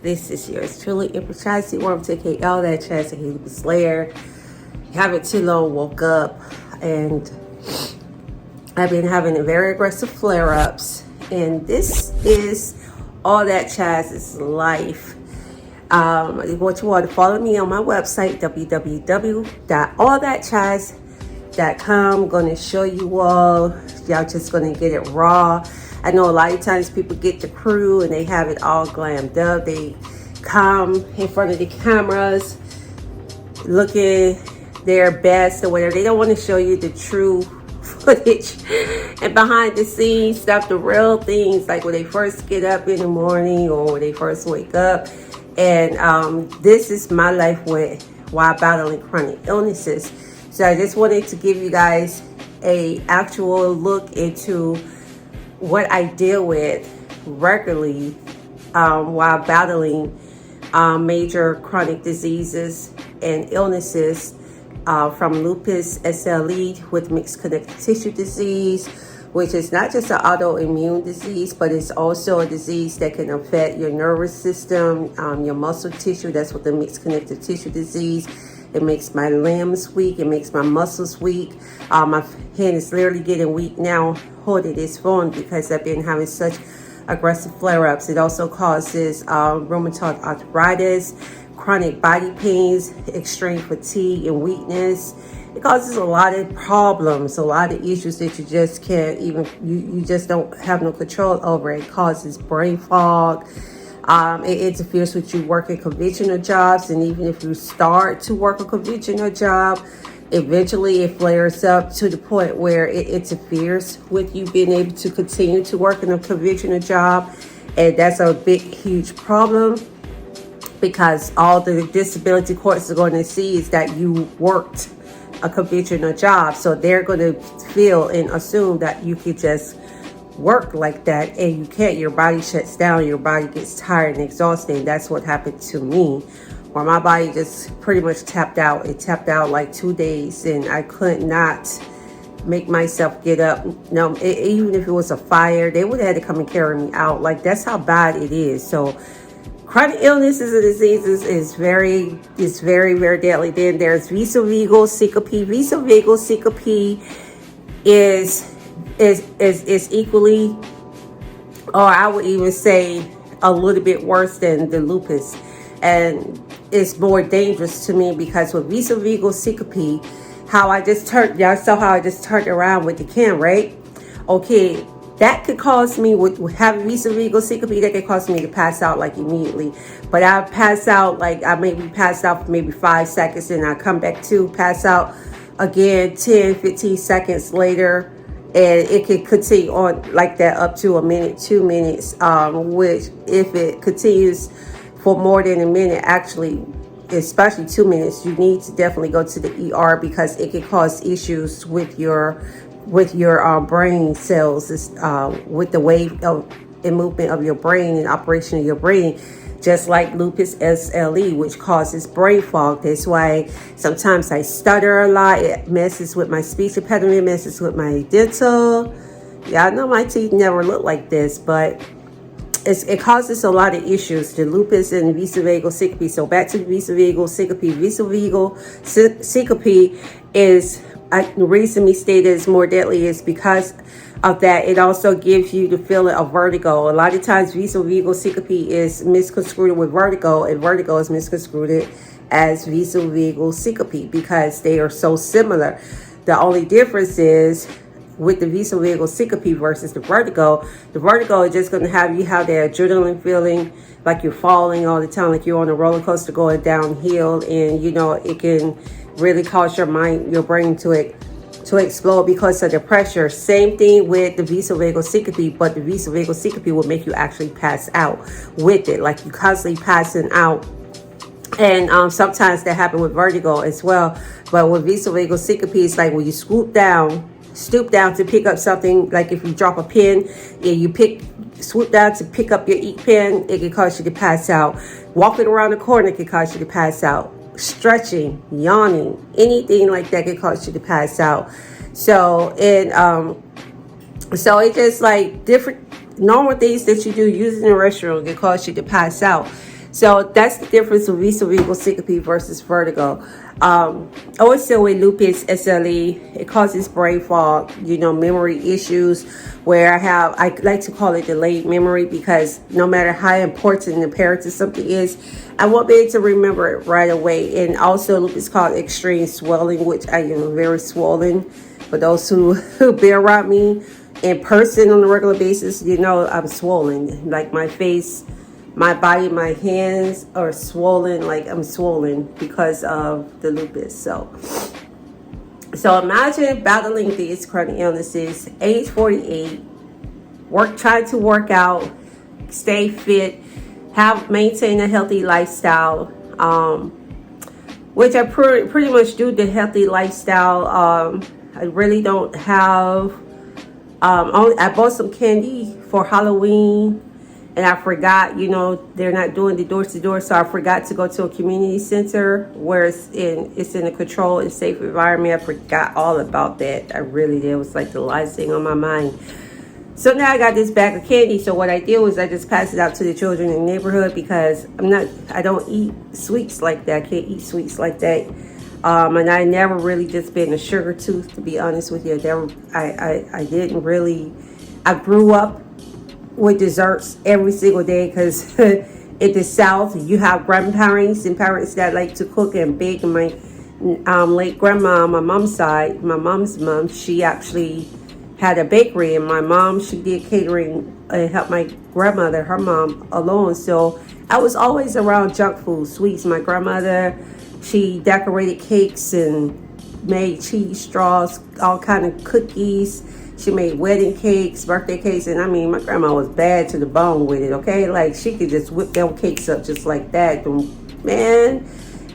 This is yours truly, Empress Chassie, Worm TK, all that Chassie, Lupus Slayer. Haven't too long woke up, and I've been having very aggressive flare-ups, and this is all that Chassie's life. What you want to follow me on my website, www.allthatchaz.com. I'm going to show you all. Y'all just going to get it raw. I know a lot of times people get the crew and they have it all glammed up. They come in front of the cameras looking their best or whatever. They don't want to show you the true footage and behind the scenes stuff, the real things, like when they first get up in the morning or when they first wake up. And this is my life while battling chronic illnesses. So I just wanted to give you guys a actual look into what I deal with regularly while battling major chronic diseases and illnesses, from lupus, SLE with mixed connective tissue disease, which is not just an autoimmune disease, but it's also a disease that can affect your nervous system, your muscle tissue. That's what the mixed connective tissue disease. It makes my limbs weak. It makes my muscles weak. My hand is literally getting weak now holding this phone because I've been having such aggressive flare-ups. It also causes rheumatoid arthritis, chronic body pains, extreme fatigue and weakness. It causes a lot of problems, a lot of issues that you just can't even, you just don't have no control over. It causes brain fog. It interferes with you working conventional jobs, and even if you start to work a conventional job, eventually it flares up to the point where it interferes with you being able to continue to work in a conventional job. And that's a big, huge problem, because all the disability courts are going to see is that you worked a conventional job. So they're going to feel and assume that you could just work like that, and you can't. Your body shuts down, your body gets tired and exhausted. That's what happened to me, where my body just pretty much tapped out. It tapped out like 2 days, and I could not make myself get up. No, even if it was a fire, they would have had to come and carry me out. Like, that's how bad it is. So chronic illnesses and diseases is very, very deadly. Then there's vasovagal syncope. Vasovagal syncope is equally, or I would even say a little bit worse than the lupus, and it's more dangerous to me because with vasovagal syncope, how I just turned, y'all saw how I just turned around with the cam, right? Okay, that could cause me, with having vasovagal syncope, that could cause me to pass out like immediately. But I pass out, like I may be passed out for maybe 5 seconds, and I come back to pass out again 10-15 seconds later. And it can continue on like that up to a minute, 2 minutes, which if it continues for more than a minute, actually, especially 2 minutes, you need to definitely go to the ER, because it can cause issues with your brain cells, with the wave of and movement of your brain and operation of your brain, just like lupus SLE, which causes brain fog. That's why sometimes I stutter a lot. It messes with my speech impediment, messes with my dental. Yeah, I know my teeth never look like this, but it causes a lot of issues, the lupus and vasovagal syncope. So back to the vasovagal syncope. Vasovagal syncope is, the reason we stated is more deadly is because of that. It also gives you the feeling of vertigo. A lot of times vasovagal syncope is misconstrued with vertigo, and vertigo is misconstrued as vasovagal syncope because they are so similar. The only difference is with the vasovagal syncope versus the vertigo is just going to have you have that adrenaline feeling, like you're falling all the time, like you're on a roller coaster going downhill, and you know it can really cause your brain to explode because of the pressure. Same thing with the vasovagal syncope, but the vasovagal syncope will make you actually pass out with it, like you constantly passing out. And sometimes that happens with vertigo as well. But with vasovagal syncope, it's like when you stoop down to pick up something, like if you drop a pen and you swoop down to pick up your ink pen, it can cause you to pass out. Walking around the corner can cause you to pass out. Stretching, yawning, anything like that can cause you to pass out. So it's just like different normal things that you do using the restroom can cause you to pass out. So that's the difference with cerebral syncope versus vertigo. Also with lupus SLE, it causes brain fog, you know, memory issues, where I like to call it delayed memory, because no matter how important and imperative something is, I won't be able to remember it right away. And also lupus called extreme swelling, which I am very swollen. For those who be around me in person on a regular basis, you know I'm swollen. Like my face, my body, my hands are swollen, like I'm swollen because of the lupus. So imagine battling these chronic illnesses, age 48, trying to work out, stay fit, maintain a healthy lifestyle, which I pretty much do the healthy lifestyle. I really don't have, I bought some candy for Halloween, and I forgot, you know, they're not doing the door-to-door, so I forgot to go to a community center where it's in a controlled and safe environment. I forgot all about that. I really did. It was like the last thing on my mind. So now I got this bag of candy. So what I did was I just passed it out to the children in the neighborhood, because I don't eat sweets like that. I can't eat sweets like that. And I never really just been a sugar tooth, to be honest with you. I didn't really, I grew up with desserts every single day, because in the South you have grandparents and parents that like to cook and bake. And my late grandma on my mom's side, my mom's mom, she actually had a bakery, and my mom, she did catering and helped my grandmother, her mom, alone. So I was always around junk food, sweets. My grandmother, she decorated cakes and made cheese straws, all kind of cookies. She made wedding cakes, birthday cakes, and I mean, my grandma was bad to the bone with it, okay? Like, she could just whip them cakes up just like that, man.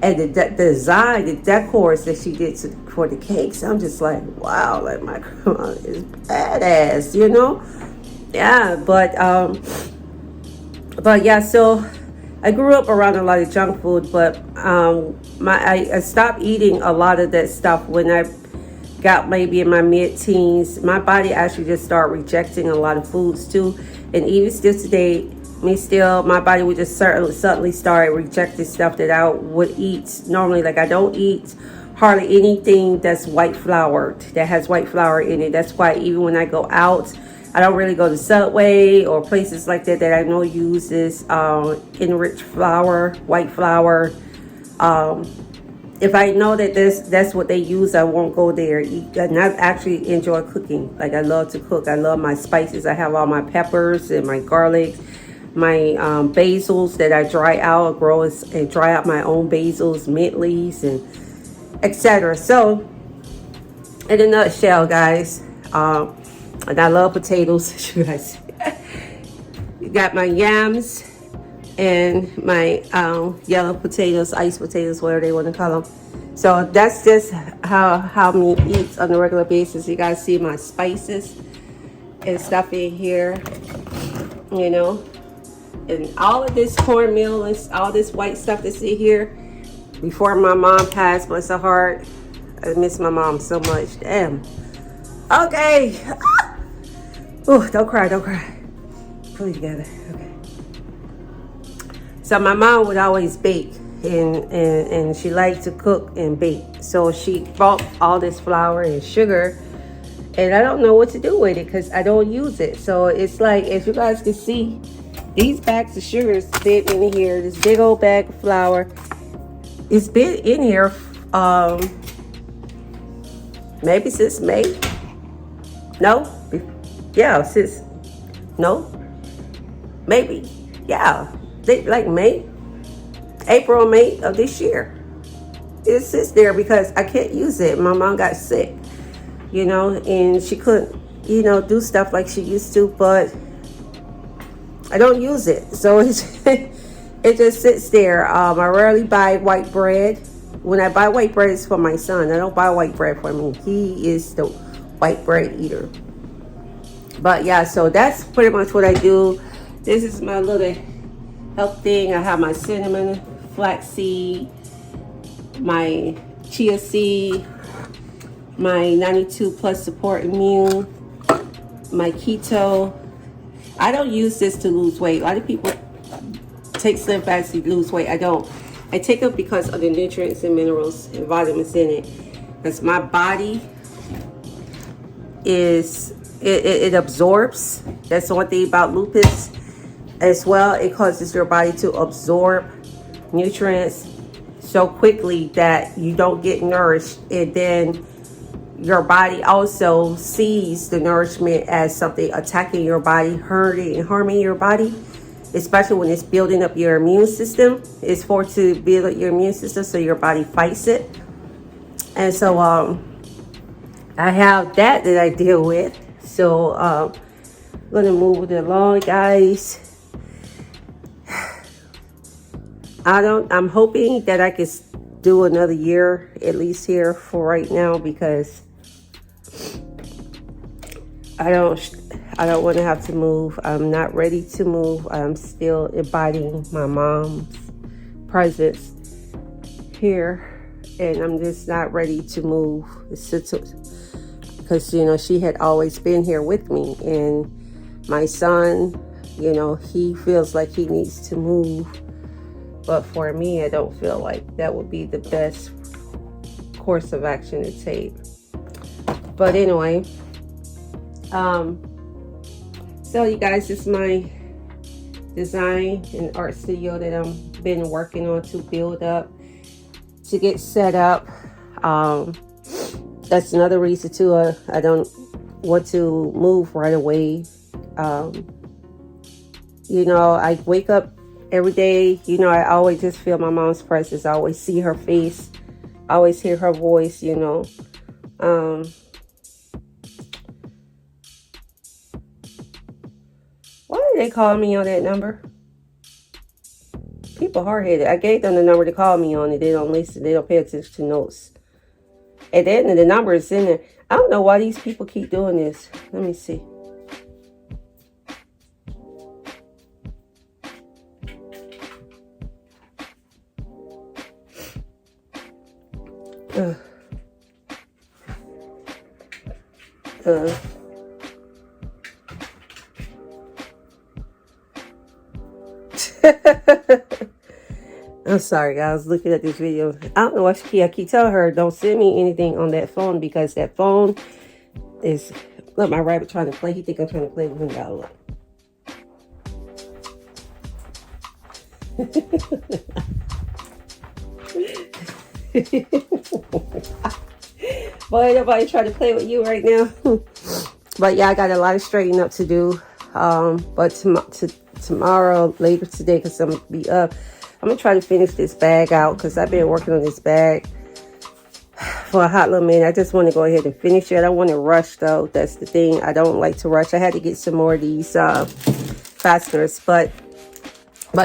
And the design, the decors that she did for the cakes, I'm just like, wow, like, my grandma is badass, you know? Yeah, but yeah, so I grew up around a lot of junk food, but I stopped eating a lot of that stuff when I got maybe in my mid-teens. My body actually just started rejecting a lot of foods too, and even still today, my body would just suddenly start rejecting stuff that I would eat normally. Like, I don't eat hardly anything that's white flour, that has white flour in it. That's why even when I go out, I don't really go to Subway or places like that I know uses enriched flour, white flour. If I know that that's what they use, I won't go there. And I actually enjoy cooking. Like, I love to cook. I love my spices. I have all my peppers and my garlic, my basils that I dry out, grow and dry out my own basils, mint leaves, and etc. So, in a nutshell, guys, and I love potatoes, you guys. You got my yams and my yellow potatoes, iced potatoes, whatever they want to call them. So that's just how me eats on a regular basis. You guys see my spices and stuff in here, you know. And all of this cornmeal and all this white stuff that's in here, before my mom passed, bless her heart. I miss my mom so much. Damn. Okay. Oh, don't cry, don't cry. Pull it together. Okay. So my mom would always bake, and she liked to cook and bake. So she bought all this flour and sugar, and I don't know what to do with it because I don't use it. So it's like, as you guys can see, these bags of sugar is fit in here. This big old bag of flour, it's been in here maybe since May. No? Yeah, since, no? Maybe. Yeah. Like May, April, May of this year. It sits there because I can't use it. My mom got sick, you know, and she couldn't, you know, do stuff like she used to, but I don't use it. So it just sits there. I rarely buy white bread. When I buy white bread, it's for my son. I don't buy white bread for me. He is the white bread eater. But yeah, so that's pretty much what I do. This is my little health thing. I have my cinnamon, flaxseed, my chia seed, my 92 plus support immune, my keto. I don't use this to lose weight. A lot of people take Slim Fast to lose weight. I don't. I take it because of the nutrients and minerals and vitamins in it. Because my body it absorbs. That's the one thing about lupus as well. It causes your body to absorb nutrients so quickly that you don't get nourished, and then your body also sees the nourishment as something attacking your body, hurting and harming your body, especially when it's building up your immune system. It's for to build up your immune system so your body fights it. And so I have that I deal with. So I'm gonna move it along, guys. I'm hoping that I can do another year at least here for right now, because I don't want to have to move. I'm not ready to move. I'm still embodying my mom's presence here, and I'm just not ready to move. Because, you know, she had always been here with me, and my son, you know, he feels like he needs to move. But for me, I don't feel like that would be the best course of action to take. But anyway, so you guys, this is my design and art studio that I've been working on to build up, to get set up. That's another reason too. I don't want to move right away. You know, I wake up every day, you know, I always just feel my mom's presence. I always see her face. I always hear her voice, you know. Why did they call me on that number? People hard-headed. I gave them the number to call me on, and they don't listen. They don't pay attention to notes. And then the number is in there. I don't know why these people keep doing this. Let me see. I'm sorry, I was looking at this video. I don't know why I keep telling her don't send me anything on that phone, because that phone is, look, my rabbit trying to play. He think I'm trying to play with him. Y'all look. Boy, nobody trying to play with you right now. But yeah, I got a lot of straightening up to do. But tomorrow, later today, because I'm gonna be up, I'm gonna try to finish this bag out, because I've been working on this bag for a hot little minute. I just want to go ahead and finish it. I don't want to rush though. That's the thing. I don't like to rush. I had to get some more of these fasteners, but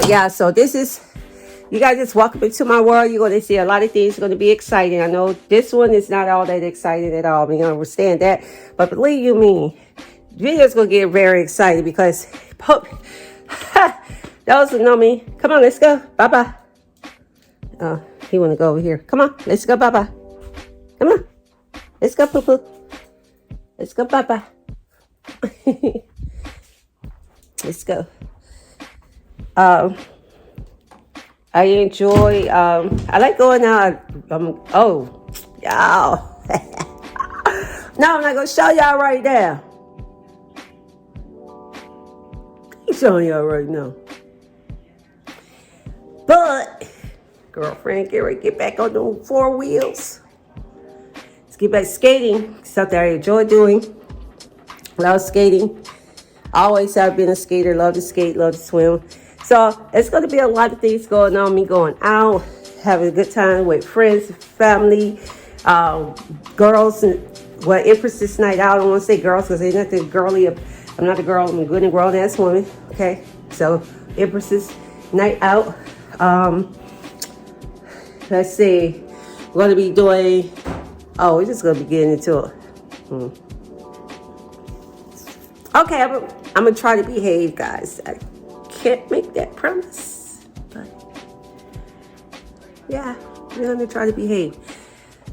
yeah. So this is, you guys just welcome into my world. You're going to see a lot of things. It's going to be exciting. I know this one is not all that exciting at all. I mean, I understand that. But believe you me, the video's going to get very exciting, because those who know me, come on, let's go. Bye-bye. He want to go over here. Come on, let's go. Bye-bye. Come on. Let's go, poo-poo. Let's go. Bye-bye. Let's go. I enjoy, I like going out. Oh, y'all. No, I'm not going to show y'all right now. I'm showing y'all right now. But, girlfriend, get back on the 4 wheels. Let's get back skating. Something I enjoy doing. Love skating. Always have been a skater. Love to skate, love to swim. So it's going to be a lot of things going on. Me going out, having a good time with friends, family, girls. Well, Empress's night out. I don't want to say girls, because they're nothing girly. I'm not a girl. I'm a good and grown ass woman. Okay. So Empress's night out. Let's see. We're going to be doing. Oh, we're just going to be getting into it. Okay, I'm going to try to behave, guys. I can't make that promise, but yeah, we're going to try to behave.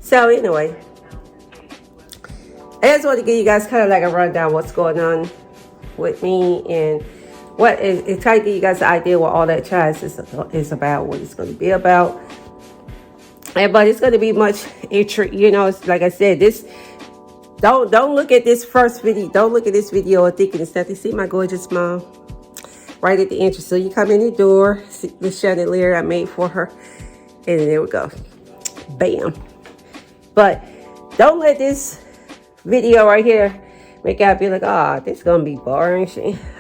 So anyway, I just want to give you guys kind of like a rundown what's going on with me and what it try to give you guys an idea what all that jazz is about, what it's going to be about. But it's going to be much you know, it's, like I said, this don't look at this first video, don't look at this video and thinking it's nothing. See my gorgeous mom right at the entrance. So you come in the door, see the chandelier I made for her, and there we go, bam. But don't let this video right here make y'all feel like, oh, this is gonna be boring.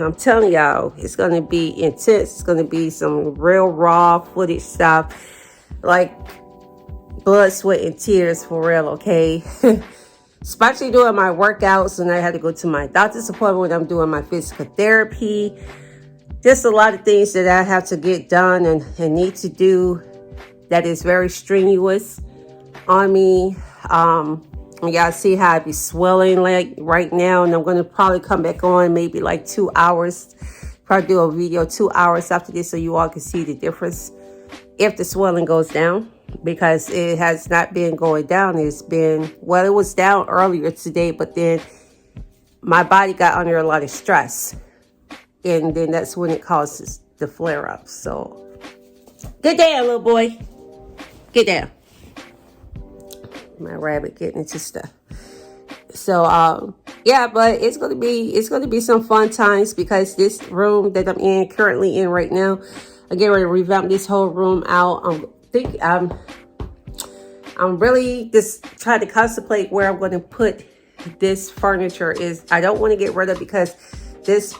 I'm telling y'all, it's gonna be intense. It's gonna be some real raw footage stuff, like blood, sweat, and tears for real, okay? Especially doing my workouts, and I had to go to my doctor's appointment when I'm doing my physical therapy. Just a lot of things that I have to get done and need to do that is very strenuous on me. Y'all see how I be swelling like right now, and I'm going to probably come back on maybe like 2 hours. Probably do a video 2 hours after this so you all can see the difference if the swelling goes down, because it has not been going down. It's been, well, it was down earlier today, but then my body got under a lot of stress, and then that's when it causes the flare-up. So get down, little boy, get down. My rabbit getting into stuff. So yeah, but it's gonna be some fun times, because this room that I'm currently in right now, I get ready to revamp this whole room out. I'm really just trying to contemplate where I'm going to put this furniture. I don't want to get rid of, because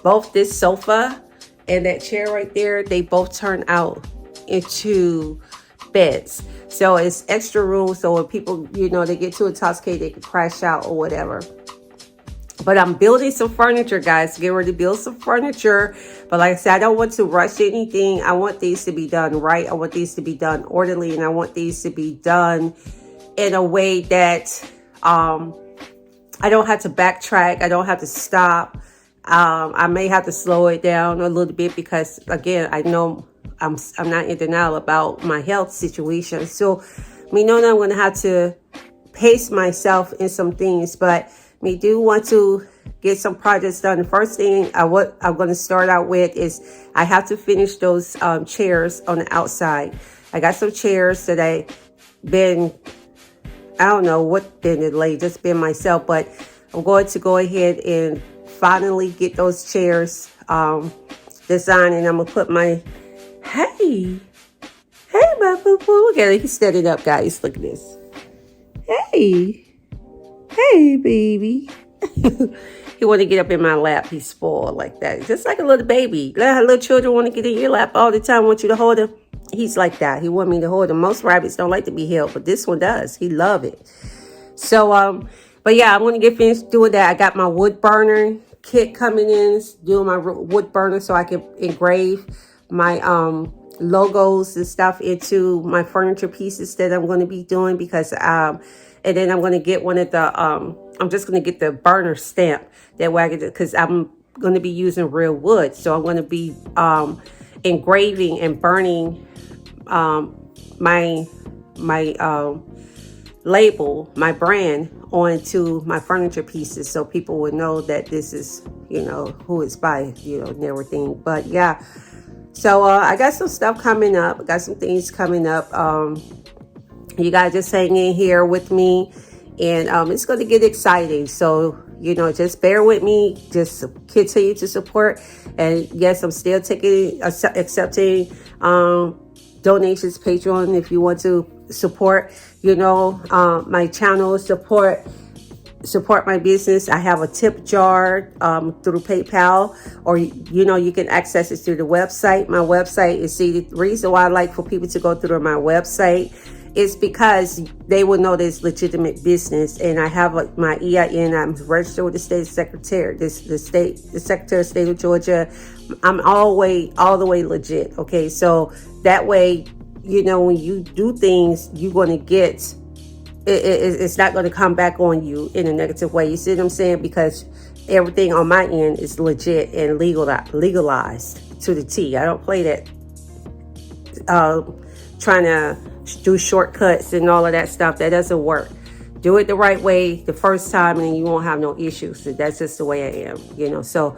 both this sofa and that chair right there, they both turn out into beds. So it's extra room, so when people, you know, they get too intoxicated, they can crash out or whatever. But I'm building some furniture, guys. Get ready to build some furniture. But like I said, I don't want to rush anything. I want these to be done right. I want these to be done orderly, and I want these to be done in a way that I don't have to backtrack. I don't have to stop. I may have to slow it down a little bit, because again, I know I'm not in denial about my health situation. So we know that I'm going to have to pace myself in some things, but we do want to get some projects done. The first thing I'm going to start out with is I have to finish those chairs on the outside. I got some chairs that I don't know what been delayed, just been myself, but I'm going to go ahead and finally get those chairs designed, and I'm going to put my, hey, my boo-boo, look at it, he's standing up, guys, look at this. Hey, baby. He want to get up in my lap. He's spoiled like that. Just like a little baby. Little children want to get in your lap all the time, want you to hold him. He's like that. He want me to hold him. Most rabbits don't like to be held, but this one does. He love it. So, but yeah, I'm going to get finished doing that. I got my wood burner kit coming in, doing my wood burner so I can engrave my logos and stuff into my furniture pieces that I'm going to be doing, because and then I'm going to get one of the I'm just going to get the burner stamp, that way I can, because I'm going to be using real wood, so I'm going to be engraving and burning my label, my brand, onto my furniture pieces, so people would know that this is, you know, who it's by, you know, and everything. But yeah, so I got some stuff coming up. I got some things coming up. You guys just hang in here with me, and it's going to get exciting. So, you know, just bear with me. Just continue to support. And yes, I'm still accepting donations, Patreon, if you want to support, you know, my channel, support my business. I have a tip jar through PayPal, or you know, you can access it through the website. My website is, see, the reason why I like for people to go through my website is because they will know there's legitimate business, and I have my EIN. I'm registered with the state secretary, the Secretary of State of Georgia. I'm all the way legit. Okay, so that way, you know, when you do things, you're going to get it's not going to come back on you in a negative way. You see what I'm saying? Because everything on my end is legit and legalized to the T. I don't play that trying to do shortcuts and all of that stuff. That doesn't work. Do it the right way the first time, and you won't have no issues. So that's just the way I am, you know. So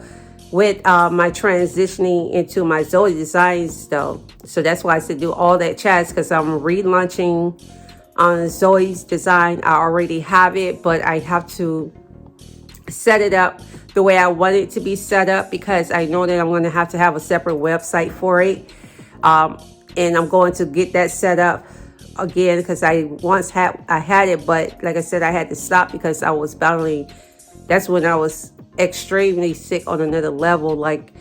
with my transitioning into my Zoe designs though. So that's why I said do all that chats, because I'm relaunching on Zoe's design. I already have it, but I have to set it up the way I want it to be set up, because I know that I'm going to have a separate website for it. And I'm going to get that set up again, because I had it, but like I said, I had to stop because I was battling. That's when I was extremely sick on another level, like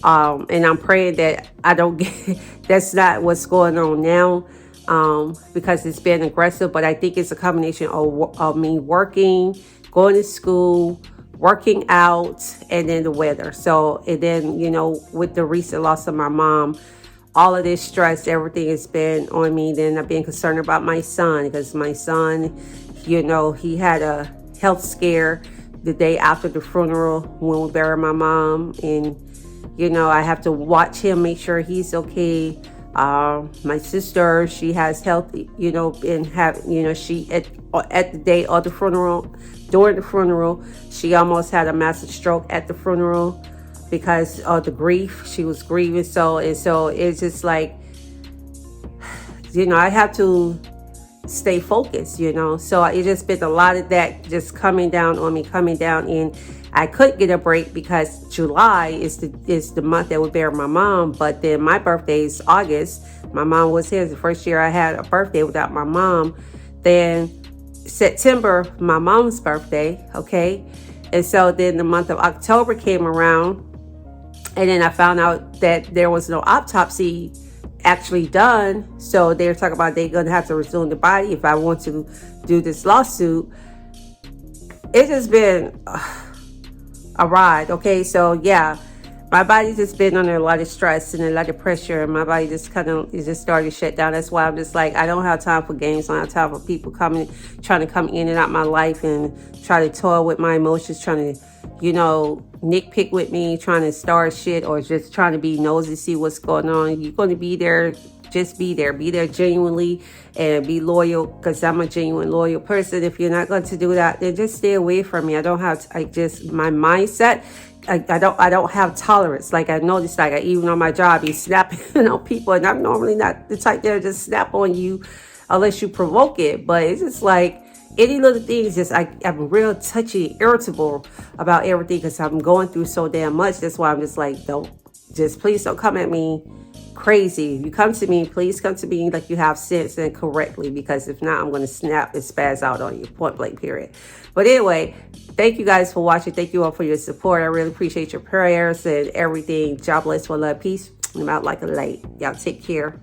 and I'm praying that I don't get that's not what's going on now, because it's been aggressive. But I think it's a combination of me working, going to school, working out, and then the weather. So, and then, you know, with the recent loss of my mom, all of this stress, everything has been on me. Then I've been concerned about my son, because my son, you know, he had a health scare the day after the funeral when we buried my mom. And, you know, I have to watch him, make sure he's okay. My sister, she has health, you know, and have, you know, she at the day of the funeral, during the funeral, she almost had a massive stroke at the funeral because of the grief. She was grieving. So it's just like, you know, I have to stay focused, you know. So it just been a lot of that just coming down on me, and I could get a break because July is the month that would bury my mom. But then my birthday is August. My mom was here. It's the first year I had a birthday without my mom. Then September, my mom's birthday, okay? And so then the month of October came around, and then I found out that there was no autopsy actually done. So they're talking about they're going to have to resume the body if I want to do this lawsuit. It's just been a ride, okay? So yeah, my body's just been under a lot of stress and a lot of pressure, and my body just kind of is just starting to shut down. That's why I'm just like, I don't have time for games. I don't have time for people trying to come in and out my life and try to toy with my emotions, trying to, you know, nitpick with me, trying to start shit, or just trying to be nosy, see what's going on. You're going to be there, just be there genuinely, and be loyal, because I'm a genuine loyal person. If you're not going to do that, then just stay away from me. I don't have my mindset. I don't have tolerance. Like I noticed, like even on my job, you snapping on people, and I'm normally not the type that just snap on you unless you provoke it. But it's just like any little things, just I'm real touchy, irritable about everything, because I'm going through so damn much. That's why I'm just like, please don't come at me crazy. If you come to me, please come to me like you have sense and correctly, because if not, I'm going to snap and spaz out on you, point blank, period. But anyway, thank you guys for watching. Thank you all for your support. I really appreciate your prayers and everything. God bless, one love, peace. I'm out like a light. Y'all take care.